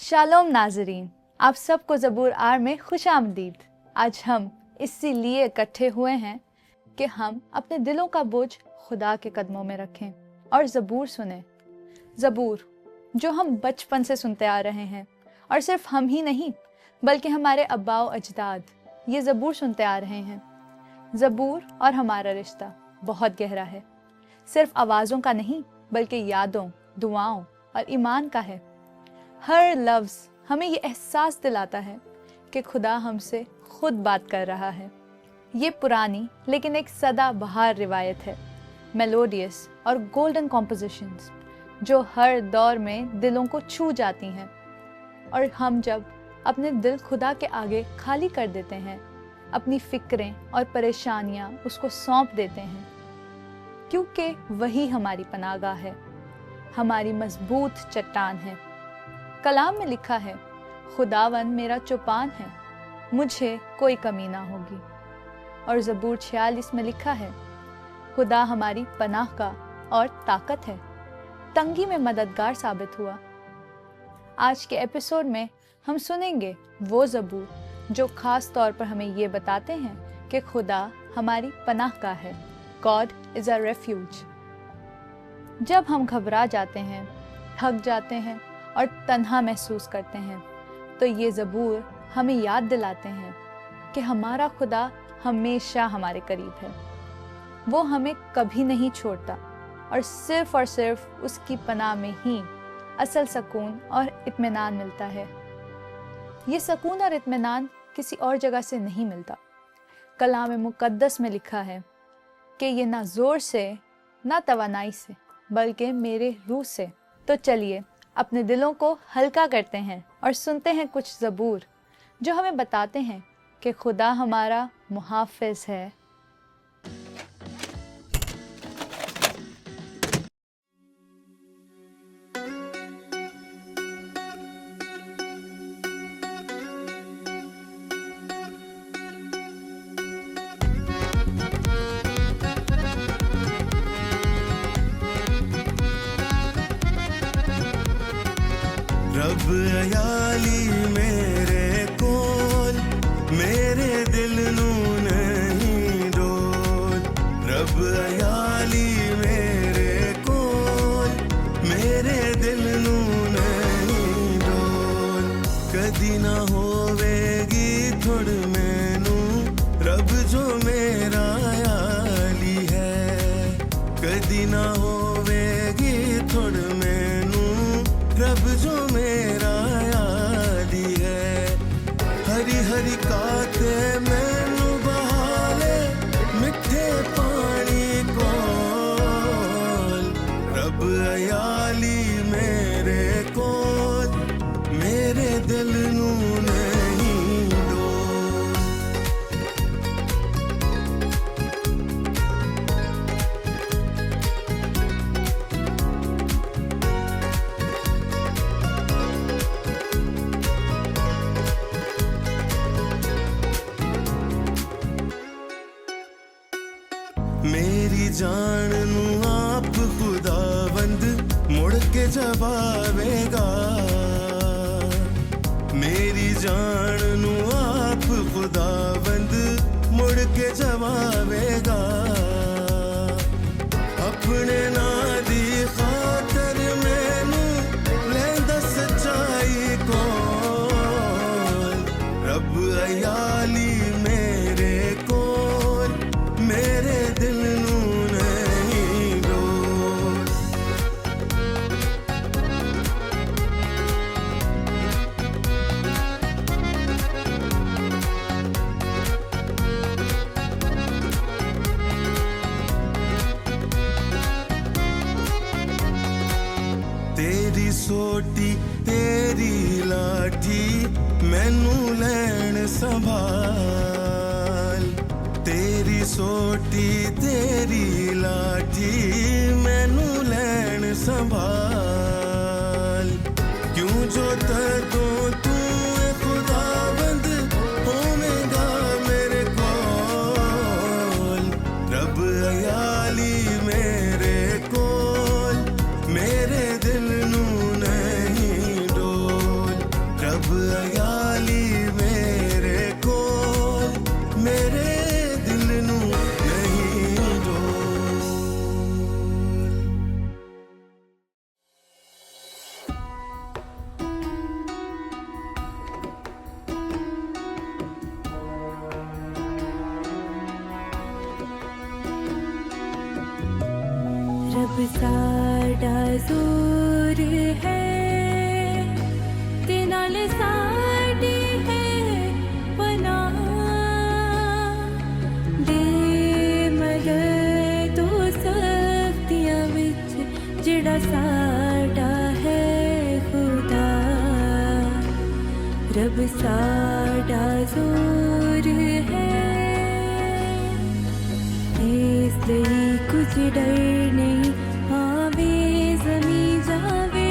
Shalom नाजरीन, आप सबको ज़बूर आर में खुश आमदीद। आज हम इसीलिए इकट्ठे हुए हैं कि हम अपने दिलों का बोझ खुदा के कदमों में रखें और ज़बूर सुने। ज़बूर जो हम बचपन से सुनते आ रहे हैं, और सिर्फ हम ही नहीं बल्कि हमारे अब्बा व अजदाद ये ज़बूर सुनते आ रहे हैं। ज़बूर और हमारा रिश्ता बहुत गहरा है, सिर्फ आवाज़ों का नहीं बल्कि यादों, दुआओं और ईमान का है। हर लफ्ज़ हमें ये एहसास दिलाता है कि खुदा हमसे खुद बात कर रहा है। ये पुरानी लेकिन एक सदा बहार रिवायत है, मेलोडियस और गोल्डन कॉम्पोजिशंस जो हर दौर में दिलों को छू जाती हैं। और हम जब अपने दिल खुदा के आगे खाली कर देते हैं, अपनी फ़िक्रें और परेशानियां उसको सौंप देते हैं, क्योंकि वही हमारी पनाहगाह है, हमारी मजबूत चट्टान है। कलाम में लिखा है, खुदावन मेरा चौपान है, मुझे कोई कमी ना होगी। और ज़बूर 46 में लिखा है, खुदा हमारी पनाह का और ताकत है, तंगी में मददगार साबित हुआ। आज के एपिसोड में हम सुनेंगे वो ज़बूर जो ख़ास तौर पर हमें ये बताते हैं कि खुदा हमारी पनाह का है। God is a refuge. जब हम घबरा जाते हैं, थक जाते हैं और तन्हा महसूस करते हैं, तो ये ज़बूर हमें याद दिलाते हैं कि हमारा खुदा हमेशा हमारे करीब है। वो हमें कभी नहीं छोड़ता और सिर्फ उसकी पनाह में ही असल सुकून और इत्मीनान मिलता है। ये सुकून और इत्मीनान किसी और जगह से नहीं मिलता। कलाम मुक़द्दस में लिखा है कि ये ना ज़ोर से ना तवानाई से बल्कि मेरे रूह से। तो चलिए अपने दिलों को हल्का करते हैं और सुनते हैं कुछ ज़बूर जो हमें बताते हैं कि खुदा हमारा मुहाफ़िज़ है। रब अयाली मेरे कोल, मेरे दिल नू नहीं डोल। रब अयाली मेरे कोल, मेरे दिल नू नहीं डोल। कदी ना होवेगी थोड़ मैनू रब जो मेरा अयाली है। कदी ना होवेगी थोड़ मैनू रब जो मेरा यादी है। हरी हरी काते मैनू बहाले मिठे पानी कोल। रब अयाली मेरे कोल, मेरे दिल नू नहीं डोल। मेरी जान नू आप खुदावंद मुड़ के जवाबेगा। मेरी जान नू आप खुदावंद मुड़ के जवाबेगा। अपने ना दी खातर मैनू लैंदा सच्चाई कोल। रब अयाली मेरे कोल, मेरे दिल नू नहीं डोल। तेरी सोटी तेरी लाठी मैनू लैन संभाल। तेरी सोटी तेरी लाठी मैनू लैन संभाल। क्यों जो तदों तू खुदाबंद होवेगा मेरे कोल। रब अयाली मेरे कोल, मेरे दिल नू नहीं डोल। रब साडा जोर है ते नाल साडी है पनाह दे मगर तो सख्तियां विच जिहड़ा साडा है खुदा रब साडा जोर है इसलिए कुछ डर नहीं आवे ज़मीं जावे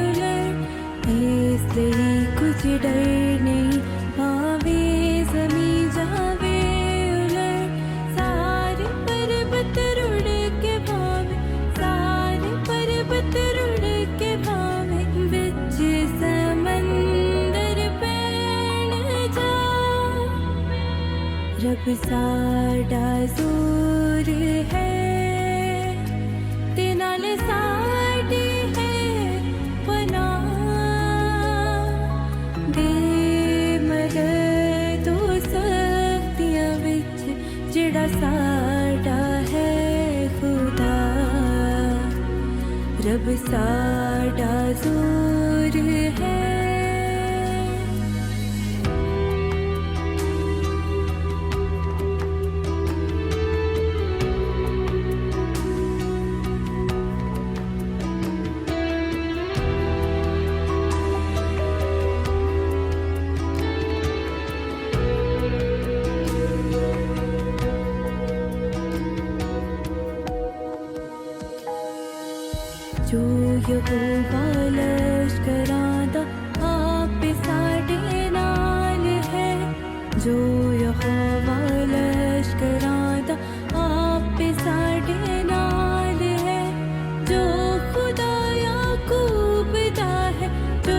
उलट इसलिए कुछ डर नहीं आवे ज़मीं जावे उलट सारे पर्वत रुड़ के भावे सारे पर्वत रुड़ के भावे बिच समंदर पैण जा रब साडा जोर है ते नाल साडी है पनाह दे मगर तो सख्तियां विच जिहड़ा साडा है खुदा रब साडा जोर है जो यहोवा लश्करां दा आप साडे नाल है जो यहोवा लश्करां दा आप साडे नाल है जो खुदा याकूब दा है जो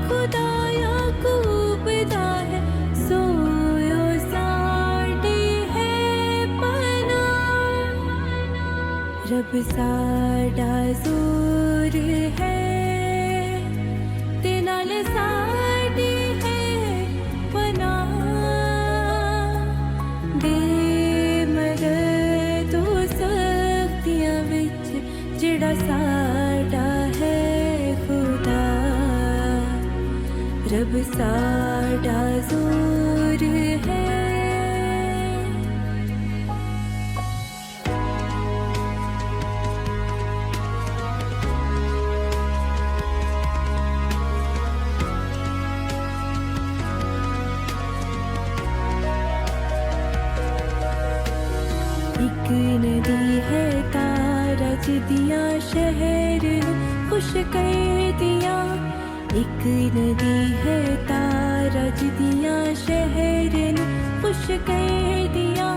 खुदा याकूब दा है सोयो साडी है पनाह रब साडा जोर है ते नाल साडी है पनाह दे मगर तो सख्तियां विच जिहड़ा साडा है खुदा रब साडा जोर है एक नदी है तारज दिया शहर खुश कर दिया एक नदी है तारज दिया शहर खुश कर दिया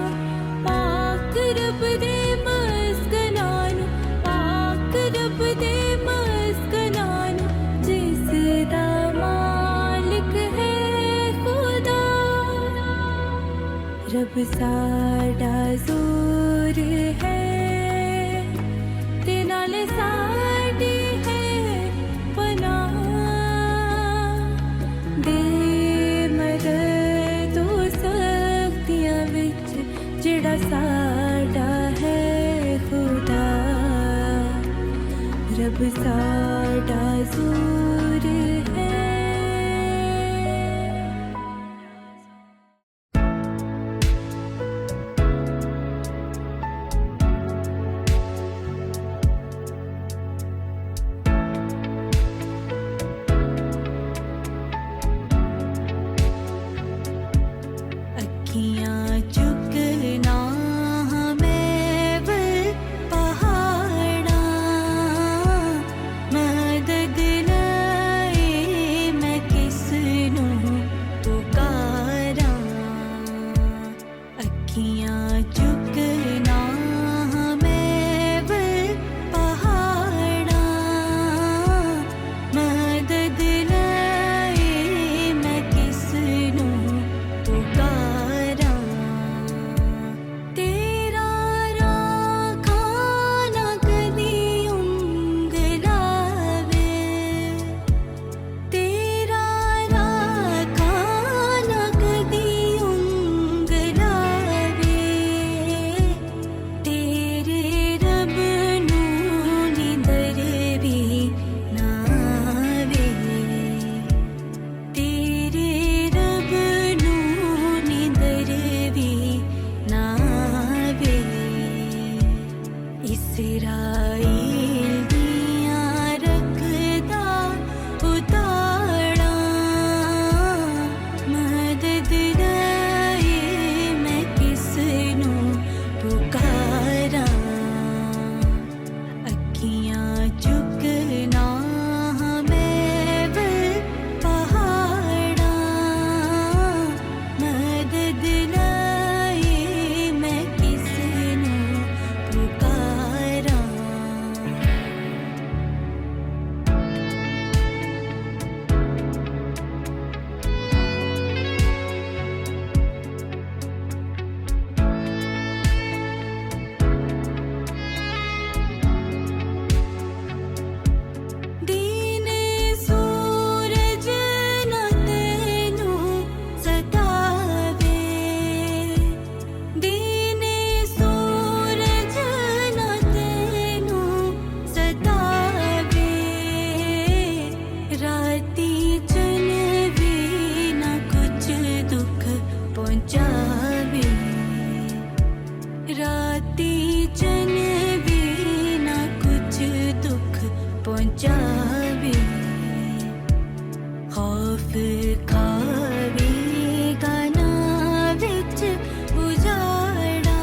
पाक रब दे मस्कनानु पाक रब दे मस्कनानु जिस दा मालिक है खुदा रब साडा जोर है ते नाल साडी है पनाह दे मगर तो सख्तियां विच जिहड़ा साडा है खुदा रब साडा जोर है अखियां चुकना हमें पहाड़ा इज़राइल दियां रखदा उताड़ा मदद लई मैं किसनूं पुकारां अखियां चुकना मैं पहाड़ा मदद लई मैं किसनूं पुकारां दीने सूरज न तेनूं सतावे दीने सूरज न तेनूं सतावे राती चन भी न कुछ दुख पहुंचावे राती चन भी न कुछ दुख पहुंचावे खौफ खावेगा ना विच उजाड़ा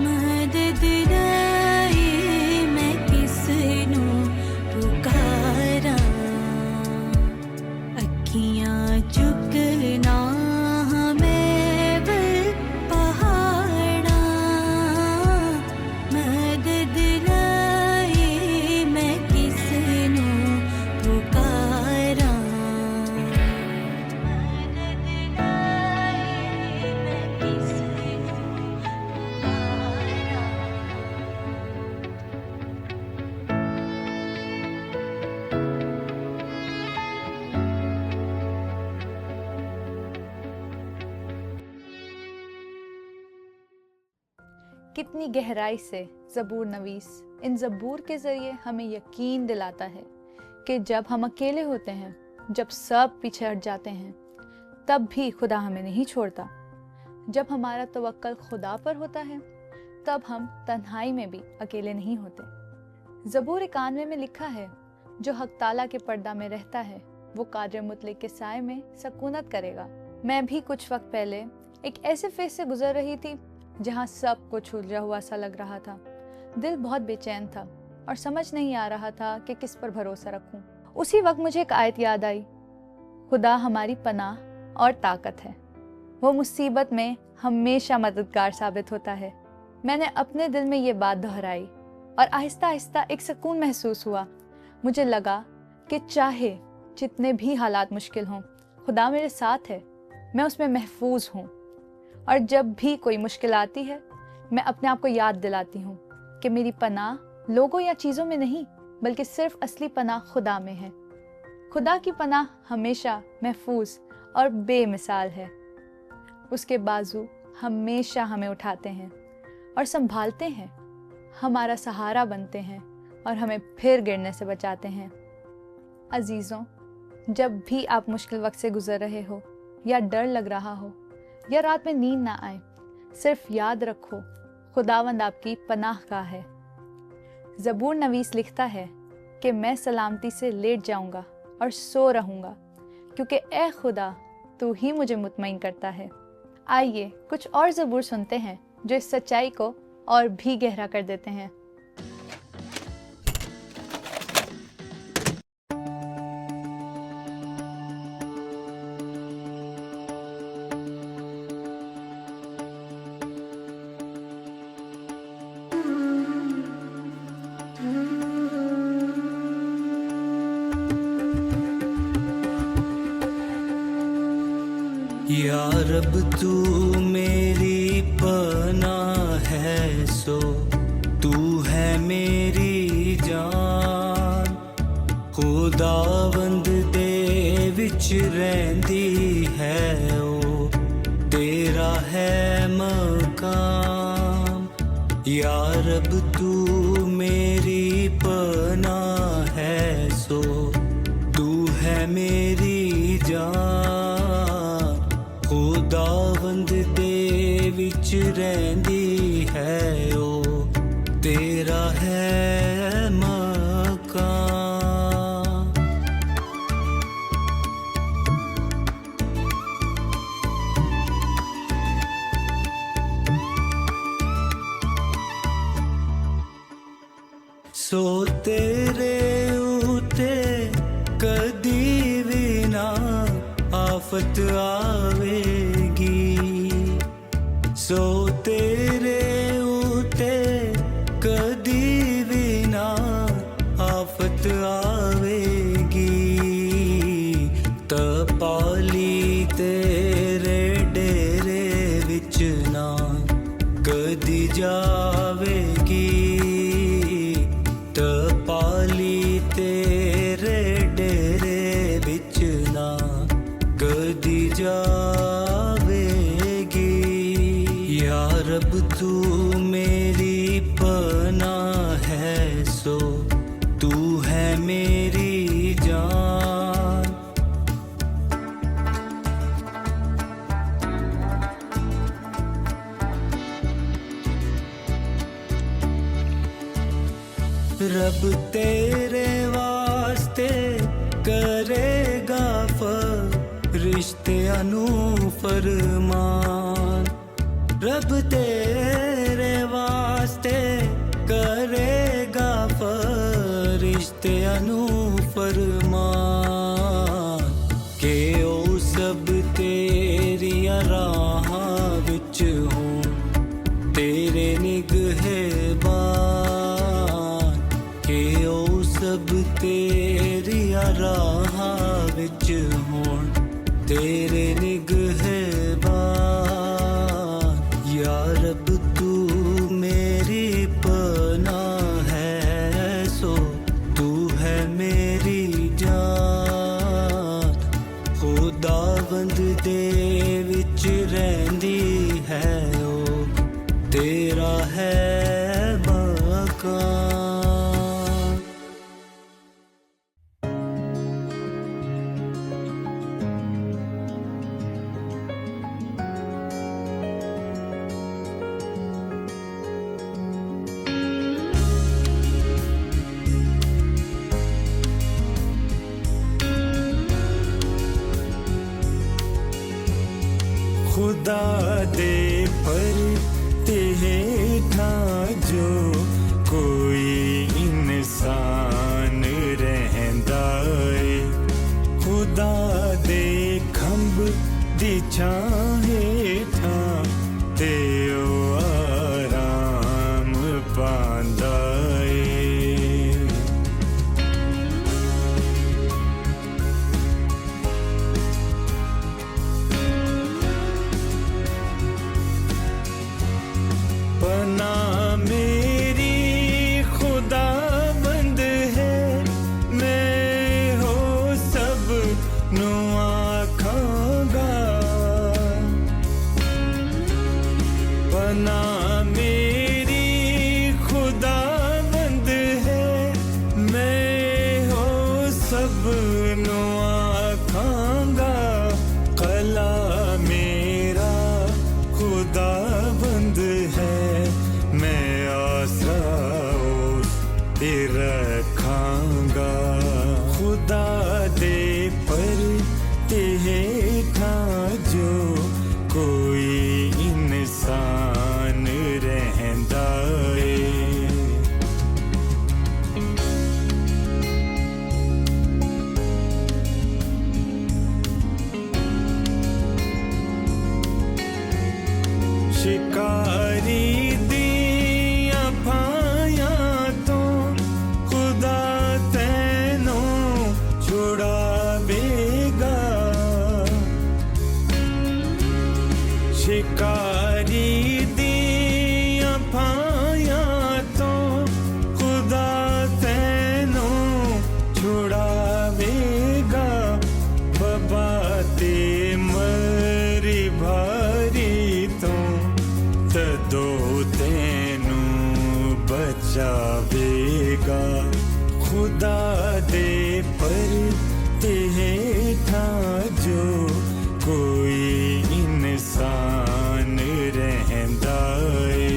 मदद लई मैं किसनूं पुकारां अखियां चुकना मैं पहाड़ा मदद लई मैं किसनूं पुकारां मदद लई मैं किसनूं कितनी गहराई से ज़बूर नवीस इन ज़बूर के ज़रिए हमें यकीन दिलाता है कि जब हम अकेले होते हैं, जब सब पीछे हट जाते हैं, तब भी खुदा हमें नहीं छोड़ता। जब हमारा तवक्कल खुदा पर होता है, तब हम तन्हाई में भी अकेले नहीं होते। ज़बूर 91 में लिखा है, जो हक ताला के पर्दा में रहता है, वो कादिर मुतलक के साए में सकूनत करेगा। मैं भी कुछ वक्त पहले एक ऐसे फेज से गुजर रही थी जहाँ सब कुछ उलझा हुआ सा लग रहा था। दिल बहुत बेचैन था और समझ नहीं आ रहा था कि किस पर भरोसा रखूं। उसी वक्त मुझे एक आयत याद आई, खुदा हमारी पनाह और ताकत है, वो मुसीबत में हमेशा मददगार साबित होता है। मैंने अपने दिल में ये बात दोहराई और आहिस्ता आहिस्ता एक सुकून महसूस हुआ। मुझे लगा कि चाहे जितने भी हालात मुश्किल हों, खुदा मेरे साथ है, मैं उसमें महफूज हूँ। और जब भी कोई मुश्किल आती है, मैं अपने आप को याद दिलाती हूँ कि मेरी पनाह लोगों या चीज़ों में नहीं, बल्कि सिर्फ असली पनाह खुदा में है। खुदा की पनाह हमेशा महफूज और बेमिसाल है। उसके बाजू हमेशा हमें उठाते हैं और संभालते हैं, हमारा सहारा बनते हैं और हमें फिर गिरने से बचाते हैं। अजीज़ों, जब भी आप मुश्किल वक्त से गुजर रहे हो या डर लग रहा हो या रात में नींद ना आए, सिर्फ याद रखो, खुदावंद आपकी पनाहगाह है। ज़बूर नवीस लिखता है कि मैं सलामती से लेट जाऊंगा और सो रहूंगा, क्योंकि ए खुदा, तू ही मुझे मुतमईन करता है। आइए कुछ और ज़बूर सुनते हैं जो इस सच्चाई को और भी गहरा कर देते हैं। या रब तू मेरी पनाह है, सो तू है मेरी जान। खुदावंद दे विच रहंदी है, ओ तेरा है मकाम। या रब तू मेरी पनाह है, सो तू है मेरी जान। खुदावंद दे विच रहंदी है, ओ सो तेरे उते कदी भी ना आफत आवेगी, सो तेरे उते कदी भी ना आफत आवेगी। तपाली तेरे डेरे विच ना कदी जावेगी, तपाली तेरे डेरे विच ना कदी जावेगी। या रब तू मेरी पनाह है, सो तू है मेरी जान। रब तेरे वास्ते करेगा फरिश्तियां नू फरमान, रब तेरे वास्ते करेगा फरिश्तियां नू फरमान। के ओ सब तेरियां राहां विच हों तेरे निगहबान, के ओ सब तेरियां राहां विच हों तेरे निगहबान। या रब तू मेरी पनाह है, सो तू है मेरी जान। खुदावंद दे विच रहिंदी है ओ तेरा है मकान। खुदा दे पर तेठा जो कोई इंसान रहंदा है, खुदा दे खंभ दी छां हेठा ते ओ आराम पांदा है। पना मेरी खुदाबंद है, मैं हो सब नू आखांगा। पना मेरी खुदाबंद है, मैं हो सब नू आखांगा। कला मेरा खुदाबंद है, मैं आसरा उस पे रखांगा। खुदा दे पर तेठा जो कोई इंसान रहंदा है। शिकारी दिया भाया तो खुदा तैनो छुड़ावेगा। शिकारी दिया भाया तो खुदा तैनो छुड़ावेगा। बाबा ते मरी भारी तो तदो तेनू बचावेगा। खुदा दे पर तेठा जो कोई इंसान रहंदा है।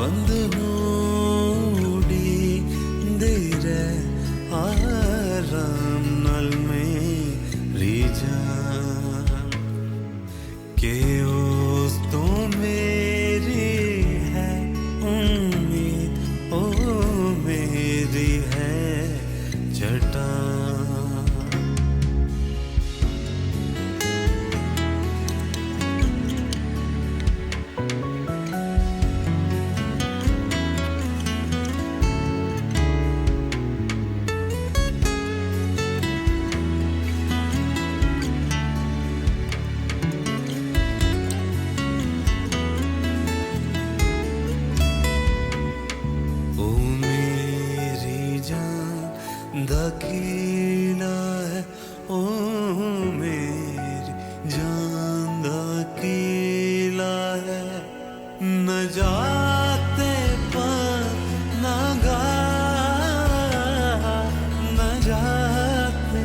வந்து மூடிந்திர ஆறாம் நாள் मेरी जान के उस तो मेरी है उम्मीद ओ मेरी है चट्टान ओ मेरी जान दकीला है ओ मेरी जान दकीला है न जाते पर न न जाते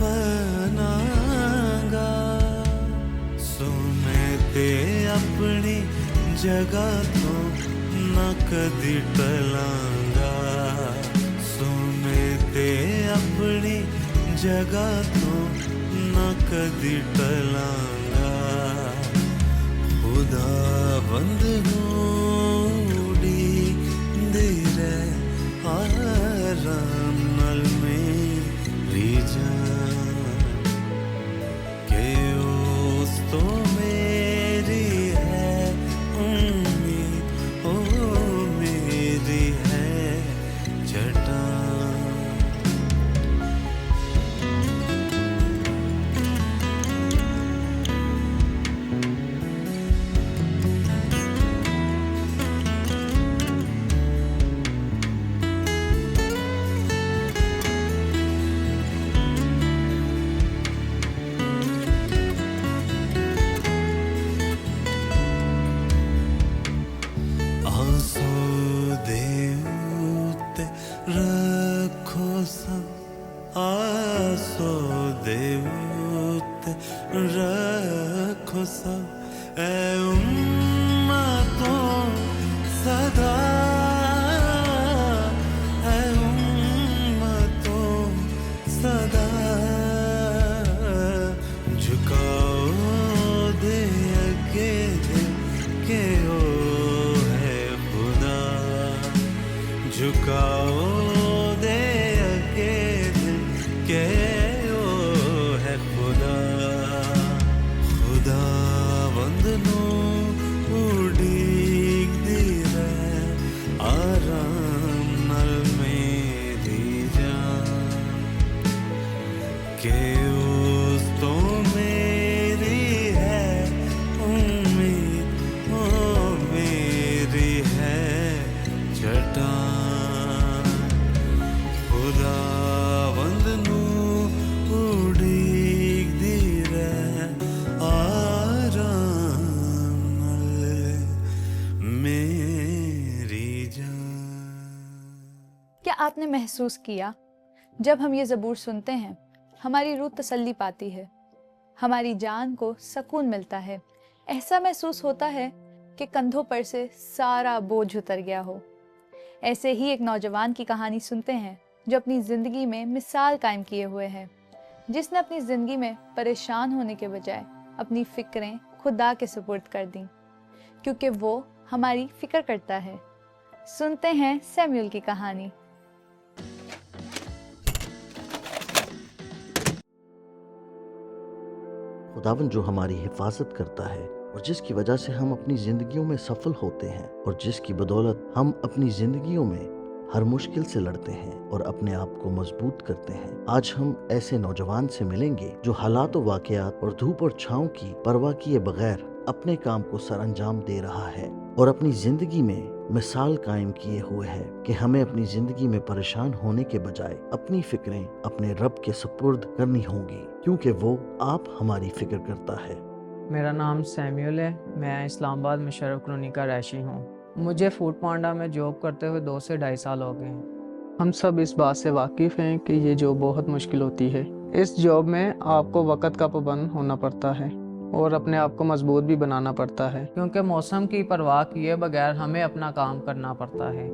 पर न सुनते अपनी जगह तो न कदी टलांगा सुनते अपनी जगह तो न कदी टलांगा खुदा बंद मूड़ींदिर आराम नाल मेरी जान के उस तो मेरी है उम्मीद ओ मेरी है चट्टान रखो सब आसो देवते रखो सब ए उम्मतों सदा ए उम्मतों सदा झुकाओ दे के ओ है खुदा झुकाओ दे के ओ है खुदा खुदा वंदनो उड़ींदिर आराम नाल मेरी जान के उस तो मेरी है उम्मीद ओ मेरी है चट्टान खुदा वंदनु उड़ींदिर आराम नाल मेरी जान। क्या आपने महसूस किया जब हम ये ज़बूर सुनते हैं हमारी रूह तसल्ली पाती है, हमारी जान को सुकून मिलता है, ऐसा महसूस होता है कि कंधों पर से सारा बोझ उतर गया हो। ऐसे ही एक नौजवान की कहानी सुनते हैं जो अपनी ज़िंदगी में मिसाल कायम किए हुए है, जिसने अपनी ज़िंदगी में परेशान होने के बजाय अपनी फ़िक्रें खुदा के सुपुर्द कर दी, क्योंकि वो हमारी फ़िक्र करता है। सुनते हैं सैमुअल की कहानी। खुदावन जो हमारी हिफाजत करता है और जिसकी वजह से हम अपनी जिंदगियों में सफल होते हैं और जिसकी बदौलत हम अपनी जिंदगियों में हर मुश्किल से लड़ते हैं और अपने आप को मजबूत करते हैं। आज हम ऐसे नौजवान से मिलेंगे जो हालात व वाकयात और धूप और छांव की परवाह किए बगैर अपने काम को सरअंजाम दे रहा है और अपनी जिंदगी में मिसाल कायम किए हुए है कि हमें अपनी जिंदगी में परेशान होने के बजाय अपनी फिक्रें अपने रब के सुपुर्द करनी होंगी, क्योंकि वो आप हमारी फिक्र करता है। मेरा नाम सैमुअल है। मैं इस्लामाबाद में शरफ कॉलोनी का रहायशी हूँ। मुझे फूड पांडा में जॉब करते हुए 2 से 2.5 साल हो गए हैं। हम सब इस बात से वाकिफ़ हैं कि ये जॉब बहुत मुश्किल होती है। इस जॉब में आपको वक़्त का पाबंद होना पड़ता है। और अपने आप को मजबूत भी बनाना पड़ता है, क्योंकि मौसम की परवाह किए बगैर हमें अपना काम करना पड़ता है।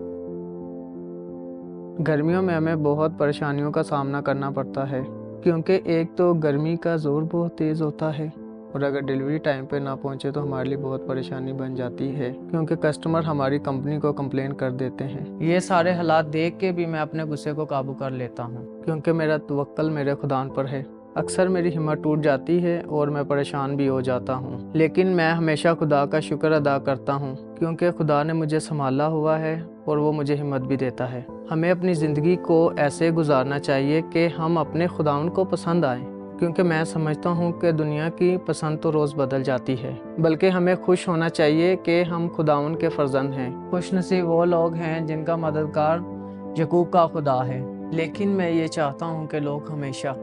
गर्मियों में हमें बहुत परेशानियों का सामना करना पड़ता है, क्योंकि एक तो गर्मी का जोर बहुत तेज़ होता है और अगर डिलीवरी टाइम पे ना पहुंचे तो हमारे लिए बहुत परेशानी बन जाती है, क्योंकि कस्टमर हमारी कंपनी को कंप्लेन कर देते हैं। ये सारे हालात देख के भी मैं अपने गुस्से को काबू कर लेता हूँ, क्योंकि मेरा तवक्कल मेरे खुदा पर है। अक्सर मेरी हिम्मत टूट जाती है और मैं परेशान भी हो जाता हूँ, लेकिन मैं हमेशा खुदा का शुक्र अदा करता हूँ, क्योंकि खुदा ने मुझे संभाला हुआ है और वो मुझे हिम्मत भी देता है। हमें अपनी ज़िंदगी को ऐसे गुजारना चाहिए कि हम अपने खुदाउन को पसंद आएँ, क्योंकि मैं समझता हूँ कि दुनिया की पसंद तो रोज़ बदल जाती है, बल्कि हमें खुश होना चाहिए कि हम खुदाउन के फर्जंद हैं। खुशनसीब वो लोग हैं जिनका मददगार यकूब का खुदा है। लेकिन मैं ये चाहता हूँ कि लोग हमेशा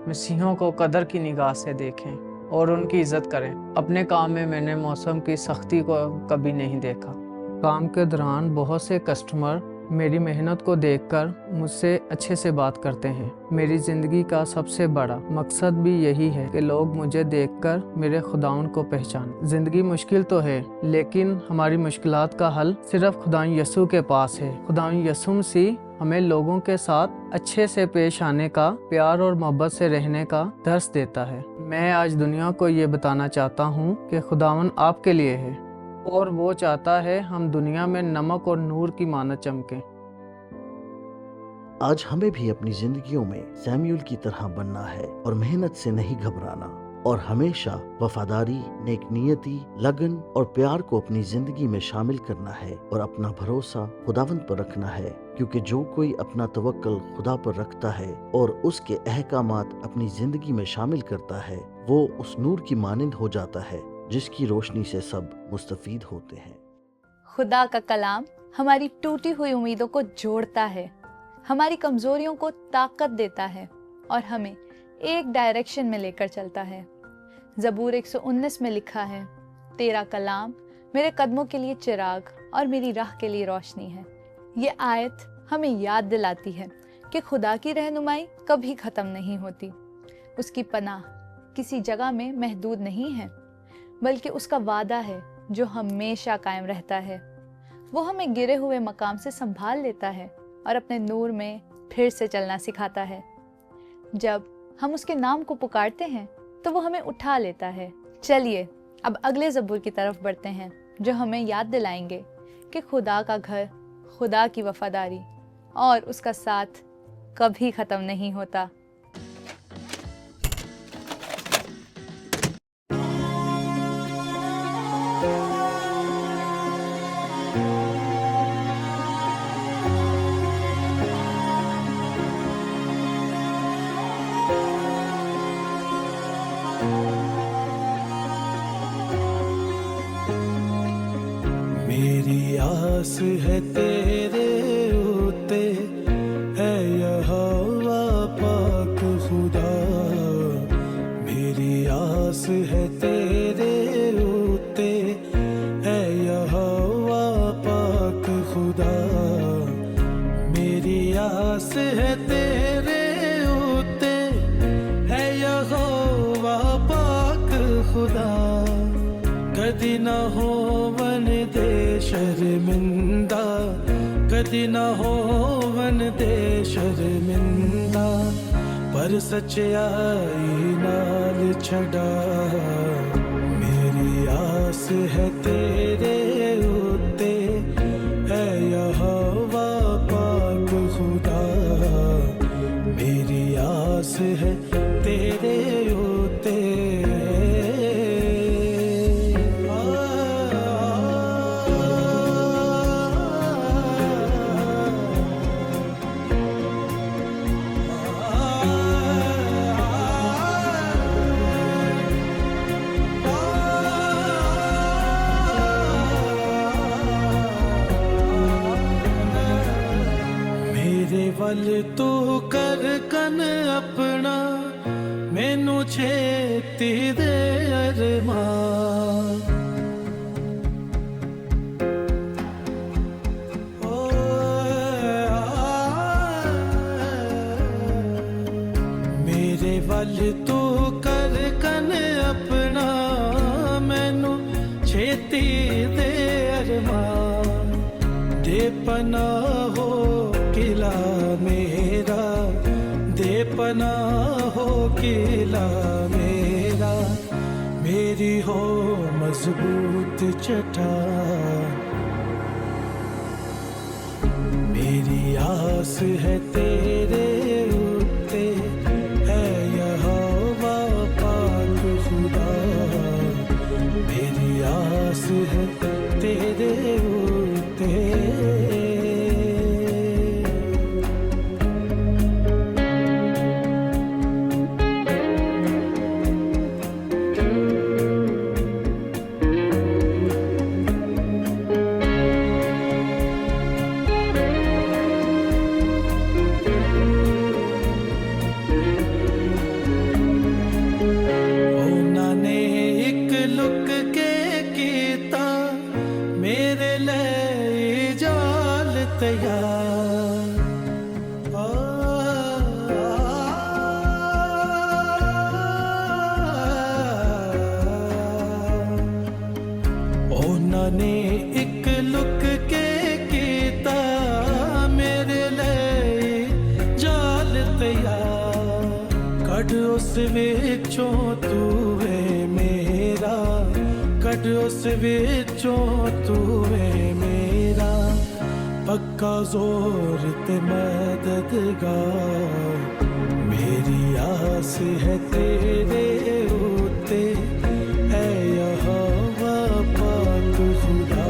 मसीहों को कदर की निगाह से देखें और उनकी इज़्ज़त करें। अपने काम में मैंने मौसम की सख्ती को कभी नहीं देखा। काम के दौरान बहुत से कस्टमर मेरी मेहनत को देखकर मुझसे अच्छे से बात करते हैं। मेरी ज़िंदगी का सबसे बड़ा मकसद भी यही है कि लोग मुझे देखकर मेरे खुदाउन को पहचानें। ज़िंदगी मुश्किल तो है, लेकिन हमारी मुश्किलात का हल सिर्फ खुदाउन यसू के पास है। खुदाउन यसू मसीह हमें लोगों के साथ अच्छे से पेश आने का, प्यार और मोहब्बत से रहने का दर्स देता है। मैं आज दुनिया को ये बताना चाहता हूँ कि खुदावन आपके लिए है और वो चाहता है हम दुनिया में नमक और नूर की मानद चमकें। आज हमें भी अपनी जिंदगियों में सैमुअल की तरह बनना है और मेहनत से नहीं घबराना और हमेशा वफादारी, नेकनियती, लगन और प्यार को अपनी जिंदगी में शामिल करना है और अपना भरोसा खुदावंद पर रखना है, क्योंकि जो कोई अपना तवक्कल खुदा पर रखता है और उसके अहकामात अपनी जिंदगी में शामिल करता है, वो उस नूर की मानिंद हो जाता है जिसकी रोशनी से सब मुस्तफीद होते हैं। खुदा का कलाम हमारी टूटी हुई उम्मीदों को जोड़ता है, हमारी कमजोरियों को ताकत देता है और हमें एक डायरेक्शन में लेकर चलता है। ज़बूर 119 में लिखा है, तेरा कलाम मेरे कदमों के लिए चिराग और मेरी राह के लिए रोशनी है। ये आयत हमें याद दिलाती है कि खुदा की रहनुमाई कभी ख़त्म नहीं होती। उसकी पनाह किसी जगह में महदूद नहीं है, बल्कि उसका वादा है जो हमेशा कायम रहता है। वो हमें गिरे हुए मकाम से संभाल लेता है और अपने नूर में फिर से चलना सिखाता है। जब हम उसके नाम को पुकारते हैं तो वो हमें उठा लेता है। चलिए अब अगले ज़बूर की तरफ बढ़ते हैं, जो हमें याद दिलाएंगे कि खुदा का घर, खुदा की वफादारी और उसका साथ कभी ख़त्म नहीं होता। मेरी आस है तेरे उते, है यहोवा पाक खुदा। मेरी आस है तेरे उते, है यहोवा पाक खुदा। मेरी आस है तेरे उते, है यहोवा पाक खुदा। कदी न होवन दे शर्मिंदा, कदी न होवन दे शर्मिंदा, पर सच्चाई नाल छड़ा। मेरी आस है तेरे उते, है यहोवा पाक खुदा। मेरी आस है तेरे उते। वल तू कर कन अपना, मैनू छेती दे अरमान। मेरे वल तू कर कन अपना, छेती दे अरमान दे पनाह हो किला मेरा, दे पनाह हो किला मेरा, मेरी हो मजबूत चट्टान। मेरी आस है तेरे उत्ते, है यहोवा पाक खुदा, मेरी आस है तेरे उत्ते। ਉਹਨਾਂ ਨੇ ਇੱਕ ਲੁਕ ਕੇ ਕੀਤਾ ਮੇਰੇ ਲਈ ਜਾਲ ਤਿਆਰ। ਉਹਨਾਂ ਨੇ ਇੱਕ ਲੁਕ ਕੇ ਕੀਤਾ ਮੇਰੇ ਲਈ ਜਾਲ ਤਿਆਰ। ਕੱਢ ਉਸ ਵਿੱਚੋਂ ਤੂੰ ਵੇ ਮੇਰਾ, ਕੱਢ ਉਸ ਵਿੱਚੋਂ ਤੂੰ ਵੇ ਮੇਰਾ, ਪੱਕਾ ਜ਼ੋਰ ਤੇ ਮਦਦਗਾਰ। ਮੇਰੀ ਆਸ ਹੈ ਤੇਰੇ ਉੱਤੇ, ਹੈ ਯहोवा पाक खुदा,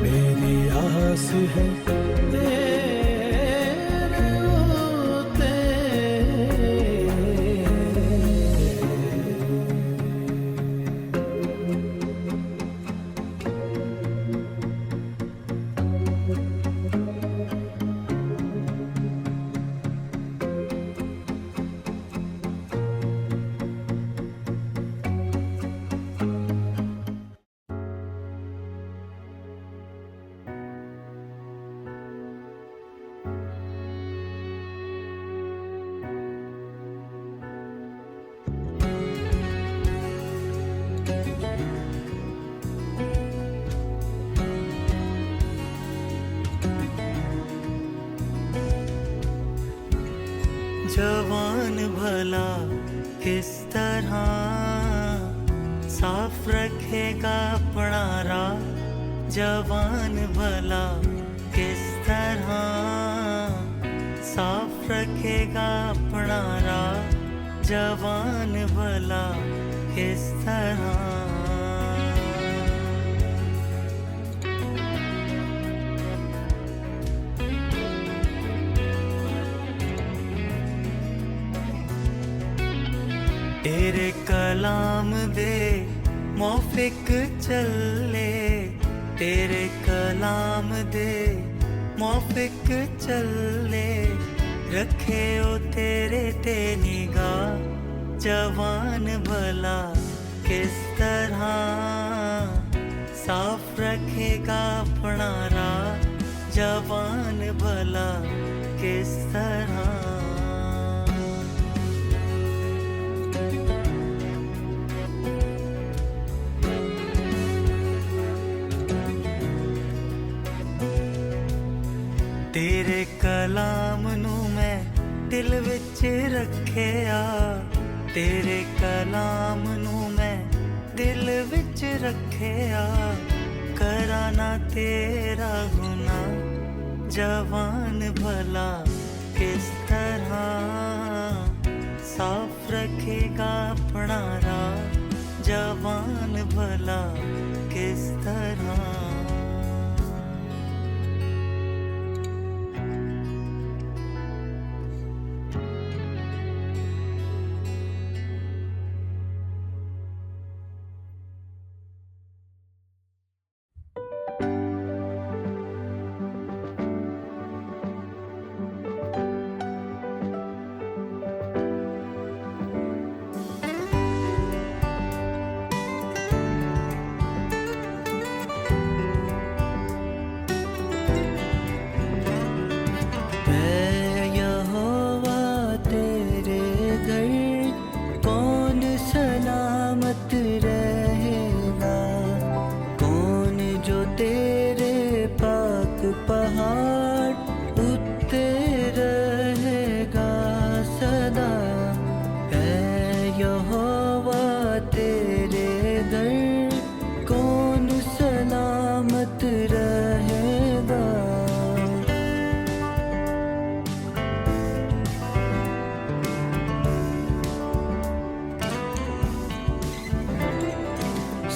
मेरी आस है तेरे उत्ते। जवान भला किस तरह साफ रखेगा अपना राह, जवान भला किस तरह साफ रखेगा अपना राह, जवान भला किस तरह। तेरे कलाम दे मौफिक चले, तेरे कलाम दे मौफिक चले, रखे ओ तेरे ते निगाह, जवान भला किस तरह साफ रखेगा अपना राह, जवान भला किस तरह। तेरे कलाम नू मैं दिल विच रखिया, तेरे कलाम नू मैं दिल विच रखिया, करा ना तेरा गुनाह, जवान भला किस तरह साफ रखेगा अपना राह, जवान भला किस तरह।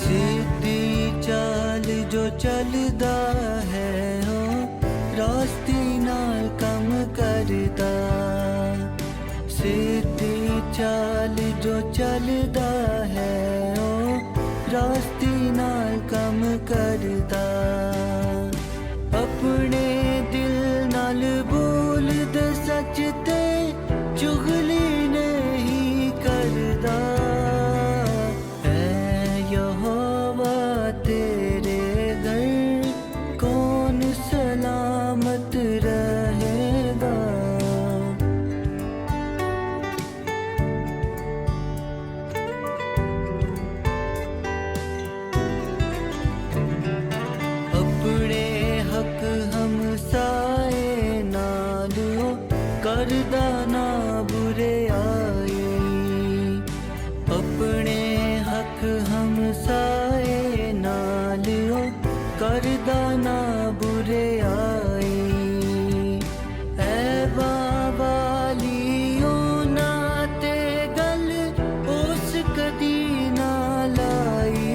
सीधी चाल जो चलदा है हो रास्ती नाल कम करदा सीधी चाल जो चलदा है हो रास्ती नाल कम करदा अपने दिल नाल बोलदा सच ते चुगली नहीं करदा है यहोवा तेरे घर कौन सलामत रहेगा अपने हक हम साए नालो करदा ना बुरे आए अपने हक हम साए नालो करदा ना बुरे आए ऐ बाबालियो ना ते गल उस कदी ना लाई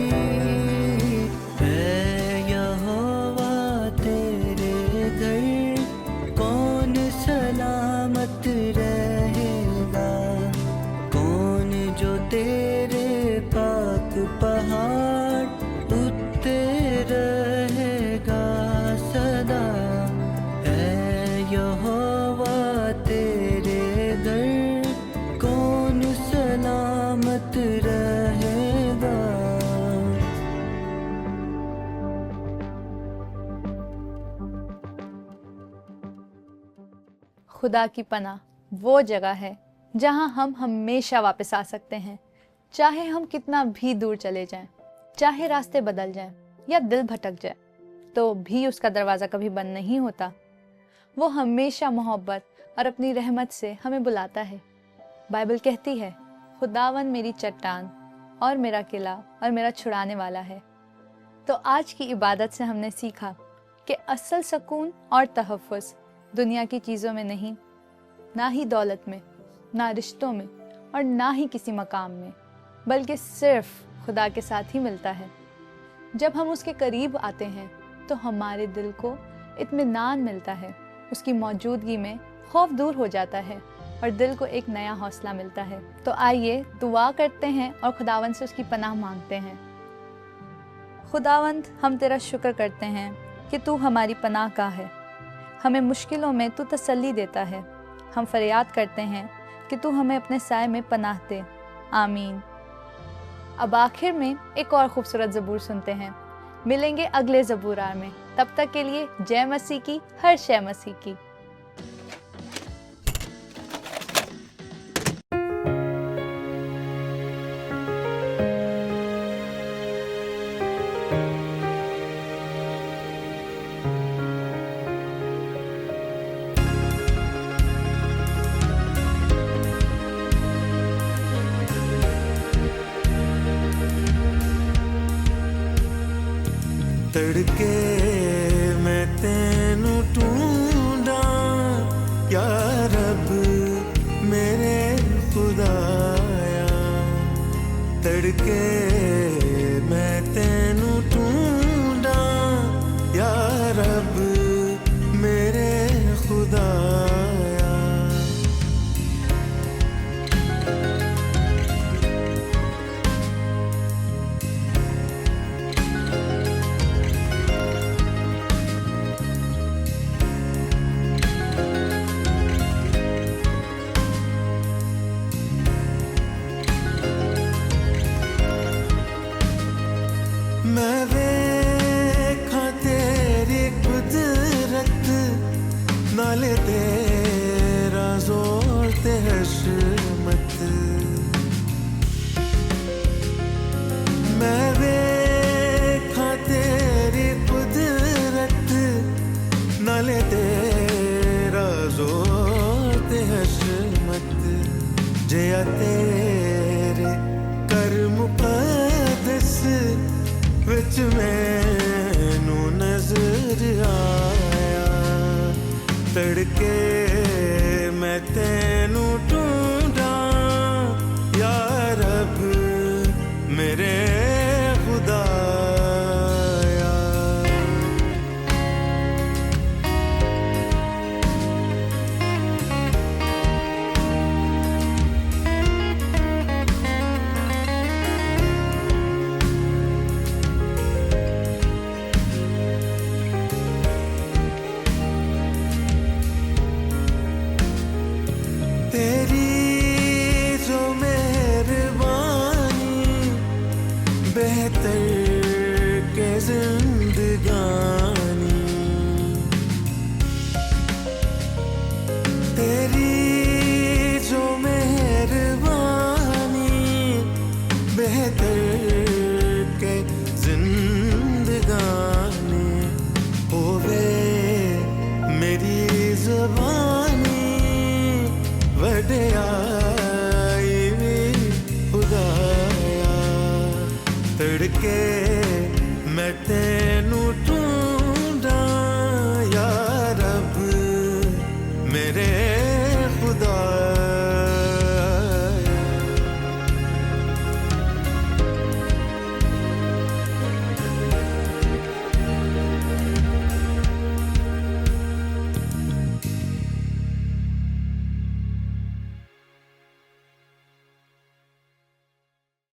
है यहोवा तेरे घर कौन सलामत रहेगा कौन जो तेरे पाक पहाड़ उत्ते रहेगा सदा है यहोवा तेरे घर कौन सलामत रहेगा खुदा की पनाह वो जगह है जहाँ हम हमेशा वापस आ सकते हैं, चाहे हम कितना भी दूर चले जाएं, चाहे रास्ते बदल जाएं या दिल भटक जाए, तो भी उसका दरवाज़ा कभी बंद नहीं होता। वो हमेशा मोहब्बत और अपनी रहमत से हमें बुलाता है। बाइबल कहती है, खुदावन मेरी चट्टान और मेरा किला और मेरा छुड़ाने वाला है। तो आज की इबादत से हमने सीखा कि असल सुकून और तहफ़्फ़ुज़ दुनिया की चीज़ों में नहीं, ना ही दौलत में, ना रिश्तों में और ना ही किसी मकाम में, बल्कि सिर्फ खुदा के साथ ही मिलता है। जब हम उसके करीब आते हैं तो हमारे दिल को इत्मीनान मिलता है, उसकी मौजूदगी में खौफ दूर हो जाता है और दिल को एक नया हौसला मिलता है। तो आइए दुआ करते हैं और खुदावंद से उसकी पनाह मांगते हैं। खुदावंद, हम तेरा शुक्र करते हैं कि तू हमारी पनाह का है। हमें मुश्किलों में तू तसल्ली देता है। हम फरियाद करते हैं कि तू हमें अपने साए में पनाह दे। आमीन। अब आखिर में एक और खूबसूरत ज़बूर सुनते हैं। मिलेंगे अगले ज़बूरार में। तब तक के लिए जय मसीह की, हर शय मसीह की। तड़के मैं तेनू ढूंढा या रब मेरे खुदाया तड़के मैं तेनू ढूंढा या रब मेरे खुदाया मैं वेखा तेरी कुदरत नाले तेरा जोर ते हशमत मैं वेखा तेरी कुदरत नाले तेरा जोर ते हशमत जया तेरे कर मुक़द्दस विच मैनू नजर आया तड़के मैं तेनू ढूंढा या रब मेरे खुदा बेहतर के जिंदगानी तेरी जो मेहरबानी बेहतर के जिंदगानी होवे मेरी ज़बानी वड्याई भी खुदाया तड़के मैं तेरे